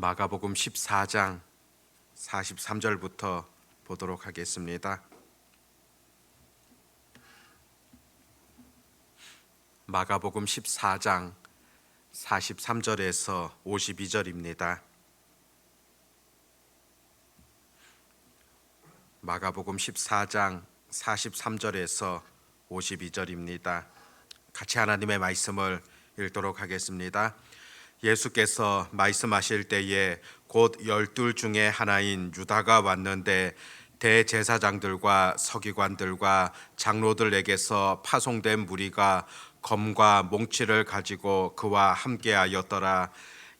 마가복음 14장 43절부터 보도록 하겠습니다. 마가복음 14장 43절에서 52절입니다. 마가복음 14장 43절에서 52절입니다. 같이 하나님의 말씀을 읽도록 하겠습니다. 예수께서 말씀하실 때에 곧 12 중에 하나인 유다가 왔는데 대제사장들과 서기관들과 장로들에게서 파송된 무리가 검과 몽치를 가지고 그와 함께하였더라.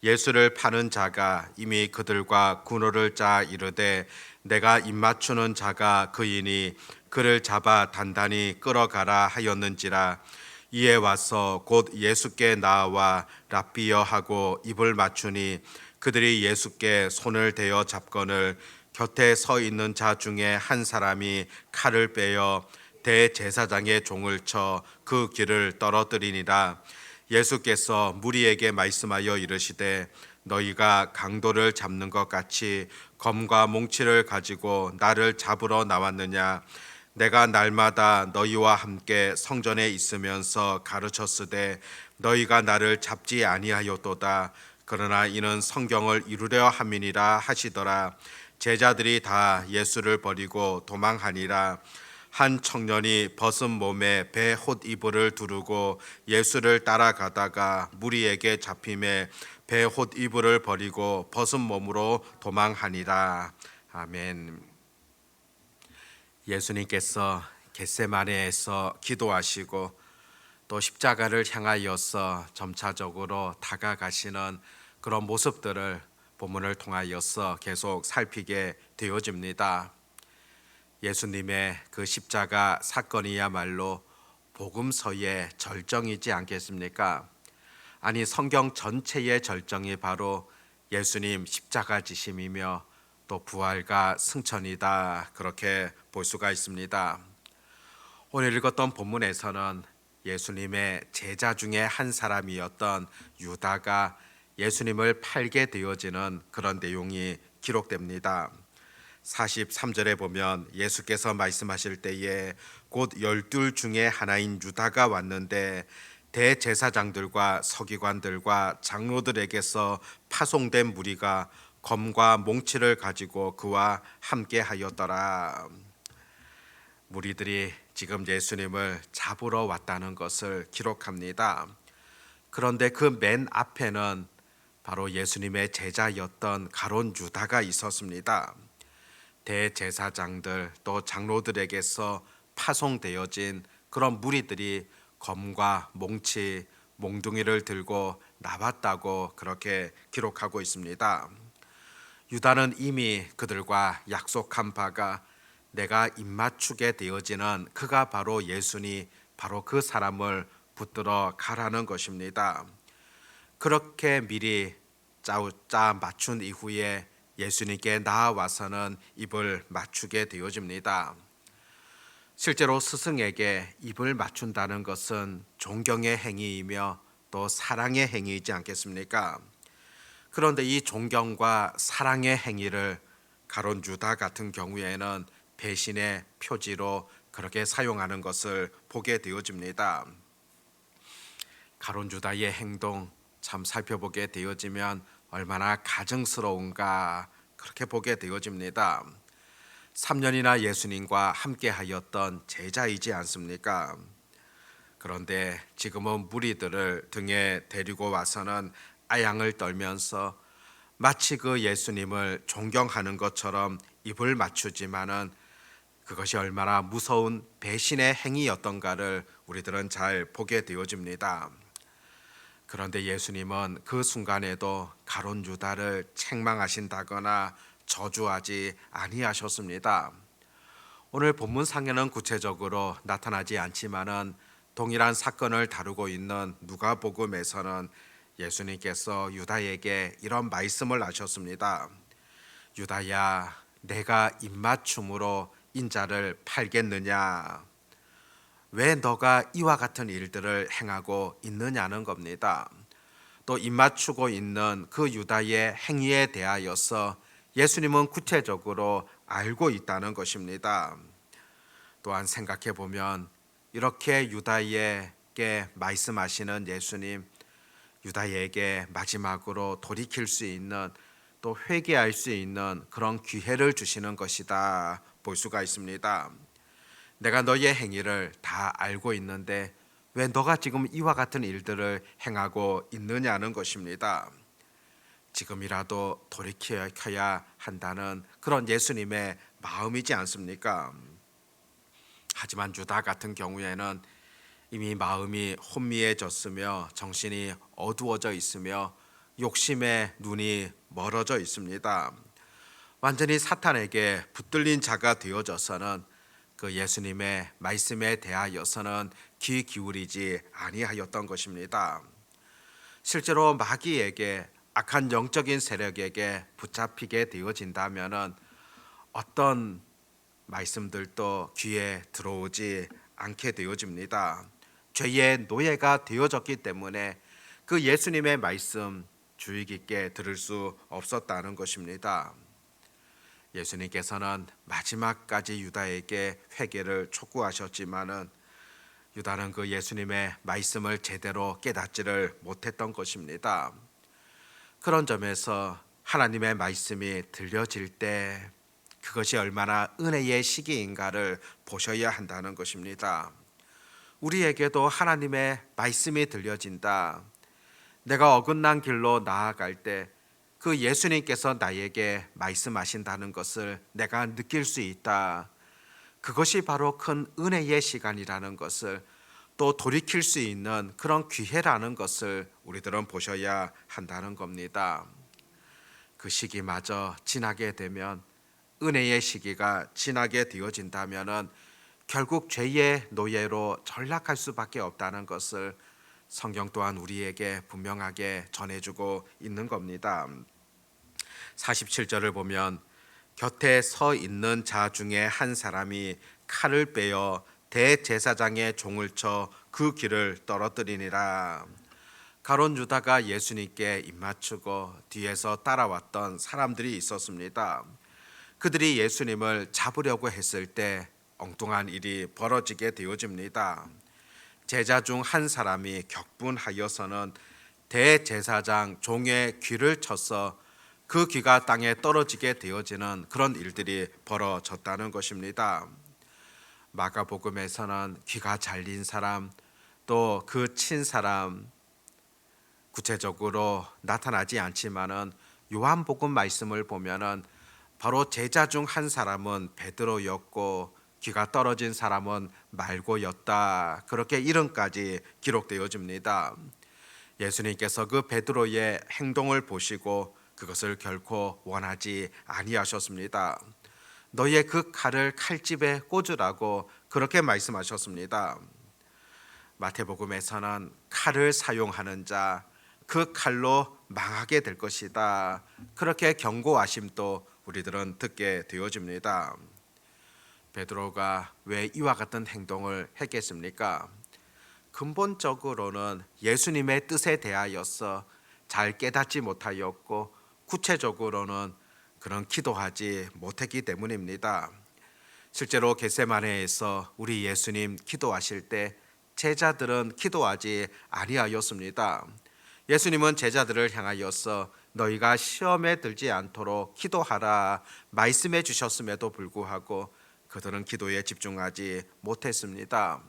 예수를 파는 자가 이미 그들과 군호를 짜 이르되 내가 입맞추는 자가 그이니 그를 잡아 단단히 끌어가라 하였는지라. 이에 와서 곧 예수께 나와 랍비여 하고 입을 맞추니 그들이 예수께 손을 대어 잡거늘 곁에 서 있는 자 중에 한 사람이 칼을 빼어 대제사장의 종을 쳐 그 길을 떨어뜨리니라. 예수께서 무리에게 말씀하여 이르시되 너희가 강도를 잡는 것 같이 검과 몽치를 가지고 나를 잡으러 나왔느냐. 내가 날마다 너희와 함께 성전에 있으면서 가르쳤으되 너희가 나를 잡지 아니하였도다. 그러나 이는 성경을 이루려 함이니라 하시더라. 제자들이 다 예수를 버리고 도망하니라. 한 청년이 벗은 몸에 배 홑이불을 두르고 예수를 따라가다가 무리에게 잡힘에 배 홑이불을 버리고 벗은 몸으로 도망하니라. 아멘. 예수님께서 겟세마네에서 기도하시고 또 십자가를 향하여서 점차적으로 다가가시는 그런 모습들을 본문을 통하여서 계속 살피게 되어집니다. 예수님의 그 십자가 사건이야말로 복음서의 절정이지 않겠습니까? 아니, 성경 전체의 절정이 바로 예수님 십자가 지심이며 또 부활과 승천이다, 그렇게 볼 수가 있습니다. 오늘 읽었던 본문에서는 예수님의 제자 중에 한 사람이었던 유다가 예수님을 팔게 되어지는 그런 내용이 기록됩니다. 43절에 보면 예수께서 말씀하실 때에 곧 12 중에 하나인 유다가 왔는데 대제사장들과 서기관들과 장로들에게서 파송된 무리가 검과 몽치를 가지고 그와 함께 하였더라. 무리들이 지금 예수님을 잡으러 왔다는 것을 기록합니다. 그런데 그 맨 앞에는 바로 예수님의 제자였던 가룟 유다가 있었습니다. 대제사장들 또 장로들에게서 파송되어진 그런 무리들이 검과 몽치, 몽둥이를 들고 나왔다고 그렇게 기록하고 있습니다. 유다는 이미 그들과 약속한 바가 내가 입맞추게 되어지는 그가 바로 예수니 바로 그 사람을 붙들어 가라는 것입니다. 그렇게 미리 짜 맞춘 이후에 예수님께 나아와서는 입을 맞추게 되어집니다. 실제로 스승에게 입을 맞춘다는 것은 존경의 행위이며 또 사랑의 행위이지 않겠습니까? 그런데 이 존경과 사랑의 행위를 가룟 유다 같은 경우에는 배신의 표지로 그렇게 사용하는 것을 보게 되어집니다. 가룟 유다의 행동 참 살펴보게 되어지면 얼마나 가증스러운가 그렇게 보게 되어집니다. 3년이나 예수님과 함께 하였던 제자이지 않습니까? 그런데 지금은 무리들을 등에 데리고 와서는 아양을 떨면서 마치 그 예수님을 존경하는 것처럼 입을 맞추지만은 그것이 얼마나 무서운 배신의 행위였던가를 우리들은 잘 보게 되어집니다. 그런데 예수님은 그 순간에도 가룟 유다를 책망하신다거나 저주하지 아니하셨습니다. 오늘 본문상에는 구체적으로 나타나지 않지만은 동일한 사건을 다루고 있는 누가복음에서는 예수님께서 유다에게 이런 말씀을 하셨습니다. 유다야, 내가 입맞춤으로 인자를 팔겠느냐? 왜 너가 이와 같은 일들을 행하고 있느냐는 겁니다. 또 입맞추고 있는 그 유다의 행위에 대하여서 예수님은 구체적으로 알고 있다는 것입니다. 또한 생각해 보면 이렇게 유다에게 말씀하시는 예수님, 유다에게 마지막으로 돌이킬 수 있는 또 회개할 수 있는 그런 기회를 주시는 것이다 볼 수가 있습니다. 내가 너의 행위를 다 알고 있는데 왜 너가 지금 이와 같은 일들을 행하고 있느냐는 것입니다. 지금이라도 돌이켜야 한다는 그런 예수님의 마음이지 않습니까? 하지만 유다 같은 경우에는 이미 마음이 혼미해졌으며 정신이 어두워져 있으며 욕심에 눈이 멀어져 있습니다. 완전히 사탄에게 붙들린 자가 되어져서는 그 예수님의 말씀에 대하여서는 귀 기울이지 아니하였던 것입니다. 실제로 마귀에게 악한 영적인 세력에게 붙잡히게 되어진다면은 어떤 말씀들도 귀에 들어오지 않게 되어집니다. 죄의 노예가 되어졌기 때문에 그 예수님의 말씀 주의 깊게 들을 수 없었다는 것입니다. 예수님께서는 마지막까지 유다에게 회개를 촉구하셨지만은 유다는 그 예수님의 말씀을 제대로 깨닫지를 못했던 것입니다. 그런 점에서 하나님의 말씀이 들려질 때 그것이 얼마나 은혜의 시기인가를 보셔야 한다는 것입니다. 우리에게도 하나님의 말씀이 들려진다. 내가 어긋난 길로 나아갈 때 그 예수님께서 나에게 말씀하신다는 것을 내가 느낄 수 있다. 그것이 바로 큰 은혜의 시간이라는 것을 또 돌이킬 수 있는 그런 기회라는 것을 우리들은 보셔야 한다는 겁니다. 그 시기마저 지나게 되면 은혜의 시기가 지나게 되어진다면은 결국 죄의 노예로 전락할 수밖에 없다는 것을 성경 또한 우리에게 분명하게 전해주고 있는 겁니다. 47절을 보면 곁에 서 있는 자 중에 한 사람이 칼을 빼어 대제사장의 종을 쳐 그 귀를 떨어뜨리니라. 가론 유다가 예수님께 입맞추고 뒤에서 따라왔던 사람들이 있었습니다. 그들이 예수님을 잡으려고 했을 때 엉뚱한 일이 벌어지게 되어집니다. 제자 중 한 사람이 격분하여서는 대제사장 종의 귀를 쳐서 그 귀가 땅에 떨어지게 되어지는 그런 일들이 벌어졌다는 것입니다. 마가복음에서는 귀가 잘린 사람 또 그 친 사람 구체적으로 나타나지 않지만은 요한복음 말씀을 보면은 바로 제자 중 한 사람은 베드로였고 귀가 떨어진 사람은 말고였다. 그렇게 이름까지 기록되어집니다. 예수님께서 그 베드로의 행동을 보시고 그것을 결코 원하지 아니하셨습니다. 너의 그 칼을 칼집에 꽂으라고 그렇게 말씀하셨습니다. 마태복음에서는 칼을 사용하는 자, 그 칼로 망하게 될 것이다. 그렇게 경고하심도 우리들은 듣게 되어집니다. 베드로가 왜 이와 같은 행동을 했겠습니까? 근본적으로는 예수님의 뜻에 대하여서 잘 깨닫지 못하였고 구체적으로는 그런 기도하지 못했기 때문입니다. 실제로 겟세마네에서 우리 예수님 기도하실 때 제자들은 기도하지 아니하였습니다. 예수님은 제자들을 향하여서 너희가 시험에 들지 않도록 기도하라 말씀해 주셨음에도 불구하고 그들은 기도에 집중하지 못했습니다.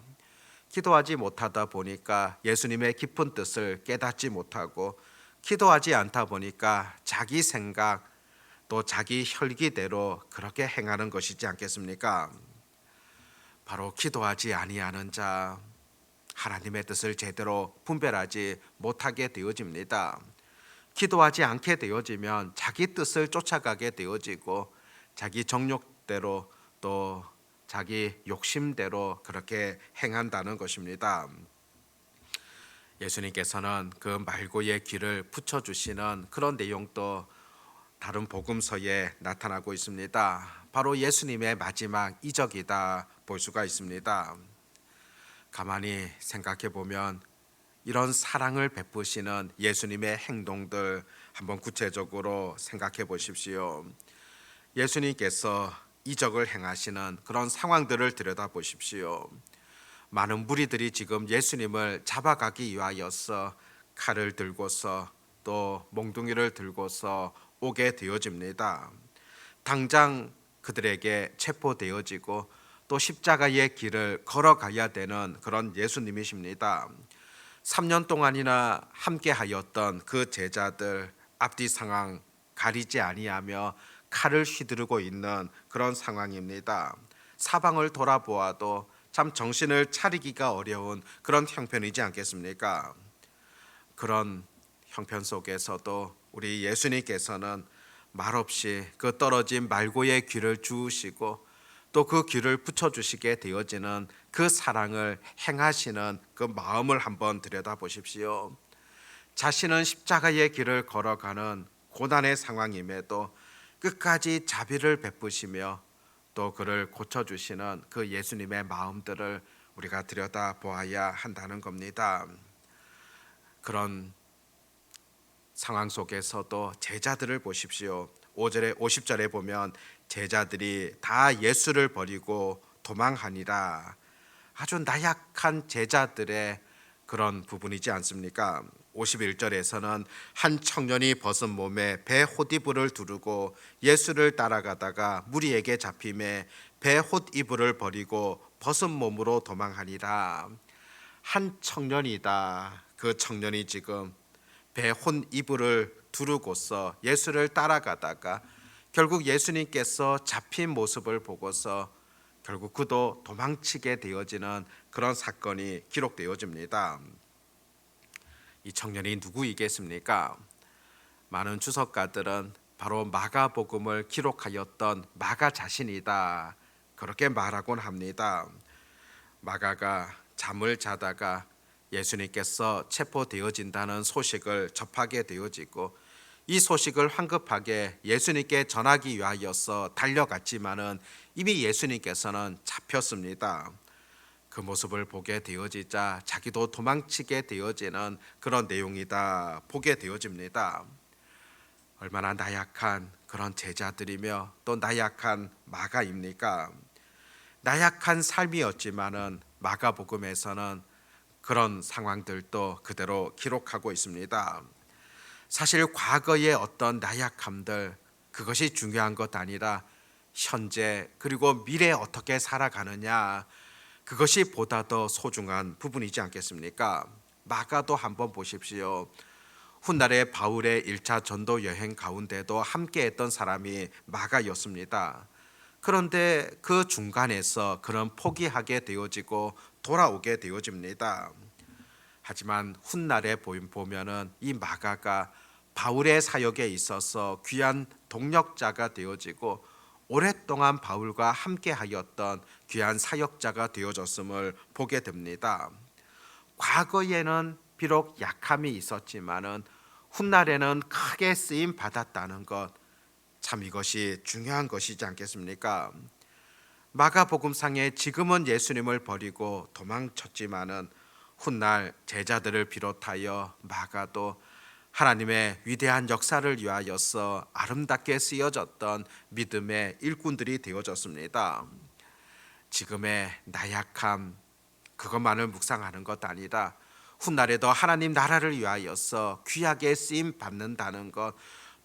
기도하지 못하다 보니까 예수님의 깊은 뜻을 깨닫지 못하고 기도하지 않다 보니까 자기 생각 또 자기 혈기대로 그렇게 행하는 것이지 않겠습니까? 바로 기도하지 아니하는 자, 하나님의 뜻을 제대로 분별하지 못하게 되어집니다. 기도하지 않게 되어지면 자기 뜻을 쫓아가게 되어지고 자기 정욕대로 또 자기 욕심대로 그렇게 행한다는 것입니다. 예수님께서는 그 말고의 귀를 붙여주시는 그런 내용도 다른 복음서에 나타나고 있습니다. 바로 예수님의 마지막 이적이다 볼 수가 있습니다. 가만히 생각해 보면 이런 사랑을 베푸시는 예수님의 행동들 한번 구체적으로 생각해 보십시오. 예수님께서 이적을 행하시는 그런 상황들을 들여다보십시오. 많은 무리들이 지금 예수님을 잡아가기 위하여서 칼을 들고서 또 몽둥이를 들고서 오게 되어집니다. 당장 그들에게 체포되어지고 또 십자가의 길을 걸어가야 되는 그런 예수님이십니다. 3년 동안이나 함께하였던 그 제자들 앞뒤 상황 가리지 아니하며 칼을 휘두르고 있는 그런 상황입니다. 사방을 돌아보아도 참 정신을 차리기가 어려운 그런 형편이지 않겠습니까? 그런 형편 속에서도 우리 예수님께서는 말없이 그 떨어진 말고의 귀를 주우시고 또 그 귀를 붙여주시게 되어지는 그 사랑을 행하시는 그 마음을 한번 들여다보십시오. 자신은 십자가의 길을 걸어가는 고난의 상황임에도 끝까지 자비를 베푸시며 또 그를 고쳐주시는 그 예수님의 마음들을 우리가 들여다보아야 한다는 겁니다. 그런 상황 속에서도 제자들을 보십시오. 5절에 50절에 보면 제자들이 다 예수를 버리고 도망하니라. 아주 나약한 제자들의 그런 부분이지 않습니까? 51절에서는 한 청년이 벗은 몸에 배 홑이불을 두르고 예수를 따라가다가 무리에게 잡힘에 배 홑이불을 버리고 벗은 몸으로 도망하니라. 한 청년이다. 그 청년이 지금 배 홑이불을 두르고서 예수를 따라가다가 결국 예수님께서 잡힌 모습을 보고서 결국 그도 도망치게 되어지는 그런 사건이 기록되어집니다. 이 청년이 누구이겠습니까? 많은 주석가들은 바로 마가복음을 기록하였던 마가 자신이다, 그렇게 말하곤 합니다. 마가가 잠을 자다가 예수님께서 체포되어진다는 소식을 접하게 되어지고 이 소식을 황급하게 예수님께 전하기 위하여서 달려갔지만은 이미 예수님께서는 잡혔습니다. 그 모습을 보게 되어지자 자기도 도망치게 되어지는 그런 내용이다 보게 되어집니다. 얼마나 나약한 그런 제자들이며 또 나약한 마가입니까? 나약한 삶이었지만은 마가복음에서는 그런 상황들도 그대로 기록하고 있습니다. 사실 과거의 어떤 나약함들, 그것이 중요한 것 아니라 현재 그리고 미래에 어떻게 살아가느냐, 그것이 보다 더 소중한 부분이지 않겠습니까? 마가도 한번 보십시오. 훗날에 바울의 1차 전도 여행 가운데도 함께했던 사람이 마가였습니다. 그런데 그 중간에서 그는 포기하게 되어지고 돌아오게 되어집니다. 하지만 훗날에 보면은 이 마가가 바울의 사역에 있어서 귀한 동력자가 되어지고 오랫동안 바울과 함께하였던 귀한 사역자가 되어졌음을 보게 됩니다. 과거에는 비록 약함이 있었지만은 훗날에는 크게 쓰임 받았다는 것, 참 이것이 중요한 것이지 않겠습니까? 마가복음상에 지금은 예수님을 버리고 도망쳤지만은 훗날 제자들을 비롯하여 마가도 하나님의 위대한 역사를 위하여서 아름답게 쓰여졌던 믿음의 일꾼들이 되어졌습니다. 지금의 나약함, 그것만을 묵상하는 것 아니라 훗날에도 하나님 나라를 위하여서 귀하게 쓰임 받는다는 것,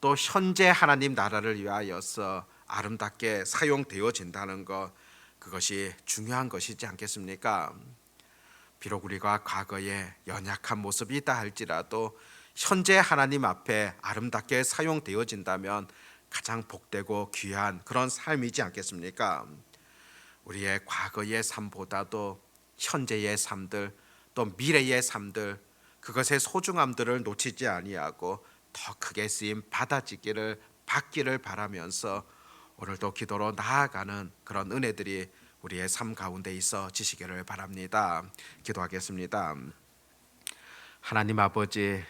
또 현재 하나님 나라를 위하여서 아름답게 사용되어진다는 것, 그것이 중요한 것이지 않겠습니까? 비록 우리가 과거에 연약한 모습이 있다 할지라도 현재 하나님 앞에 아름답게 사용되어진다면 가장 복되고 귀한 그런 삶이지 않겠습니까? 우리의 과거의 삶보다도 현재의 삶들, 또 미래의 삶들, 그것의 소중함들을 놓치지 아니하고 더 크게 쓰임 받기를 바라면서 오늘도 기도로 나아가는 그런 은혜들이 우리의 삶 가운데 있어 지시기를 바랍니다. 기도하겠습니다. 하나님 아버지,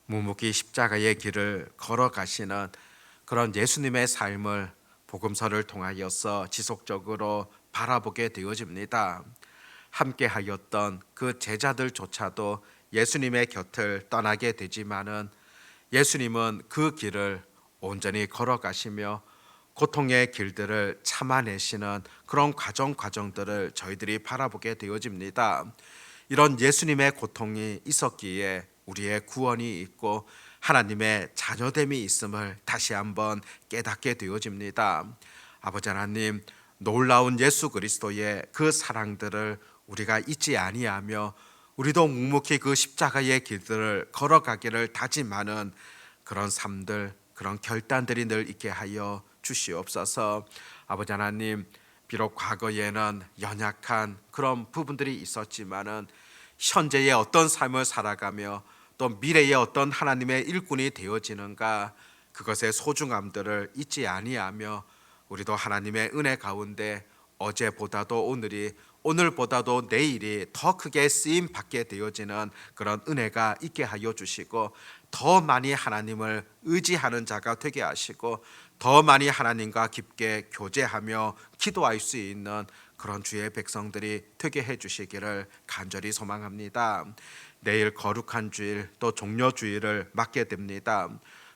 묵묵히 십자가의 길을 걸어가시는 그런 예수님의 삶을 복음서를 통하여서 지속적으로 바라보게 되어집니다. 함께하였던 그 제자들조차도 예수님의 곁을 떠나게 되지만은 예수님은 그 길을 온전히 걸어가시며 고통의 길들을 참아내시는 그런 과정들을 저희들이 바라보게 되어집니다. 이런 예수님의 고통이 있었기에 우리의 구원이 있고 하나님의 자녀됨이 있음을 다시 한번 깨닫게 되어집니다. 아버지 하나님, 놀라운 예수 그리스도의 그 사랑들을 우리가 잊지 아니하며 우리도 묵묵히 그 십자가의 길들을 걸어가기를 다짐하는 그런 삶들, 그런 결단들이 늘 있게 하여 주시옵소서. 아버지 하나님, 비록 과거에는 연약한 그런 부분들이 있었지만은 현재의 어떤 삶을 살아가며 또 미래의 어떤 하나님의 일꾼이 되어지는가, 그것의 소중함들을 잊지 아니하며 우리도 하나님의 은혜 가운데 어제보다도 오늘이, 오늘보다도 내일이 더 크게 쓰임 받게 되어지는 그런 은혜가 있게 하여 주시고, 더 많이 하나님을 의지하는 자가 되게 하시고, 더 많이 하나님과 깊게 교제하며 기도할 수 있는 그런 주의 백성들이 되게 해 주시기를 간절히 소망합니다. 내일 거룩한 주일, 또 종려주일을 맞게 됩니다.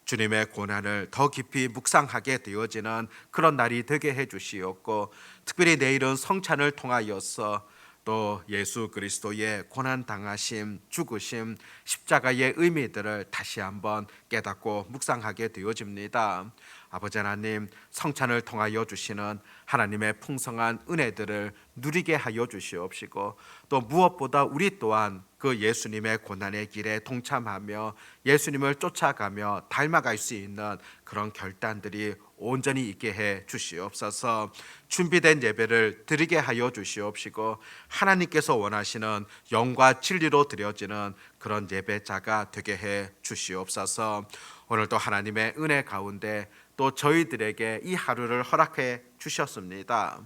주님의 고난을 더 깊이 묵상하게 되어지는 그런 날이 되게 해 주시옵고, 특별히 내일은 성찬을 통하여서 또 예수 그리스도의 고난 당하심, 죽으심, 십자가의 의미들을 다시 한번 깨닫고 묵상하게 되어집니다. 아버지 하나님, 성찬을 통하여 주시는 하나님의 풍성한 은혜들을 누리게 하여 주시옵시고, 또 무엇보다 우리 또한 그 예수님의 고난의 길에 동참하며 예수님을 쫓아가며 닮아갈 수 있는 그런 결단들이 온전히 있게 해 주시옵소서. 준비된 예배를 드리게 하여 주시옵시고, 하나님께서 원하시는 영과 진리로 드려지는 그런 예배자가 되게 해 주시옵소서. 오늘도 하나님의 은혜 가운데 또 저희들에게 이 하루를 허락해 주셨습니다.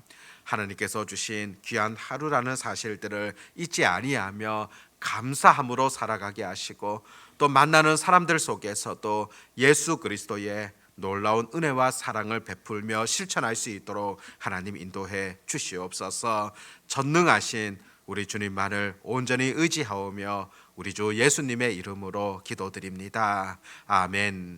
하나님께서 주신 귀한 하루라는 사실들을 잊지 아니하며 감사함으로 살아가게 하시고, 또 만나는 사람들 속에서도 예수 그리스도의 놀라운 은혜와 사랑을 베풀며 실천할 수 있도록 하나님 인도해 주시옵소서. 전능하신 우리 주님만을 온전히 의지하오며 우리 주 예수님의 이름으로 기도드립니다. 아멘.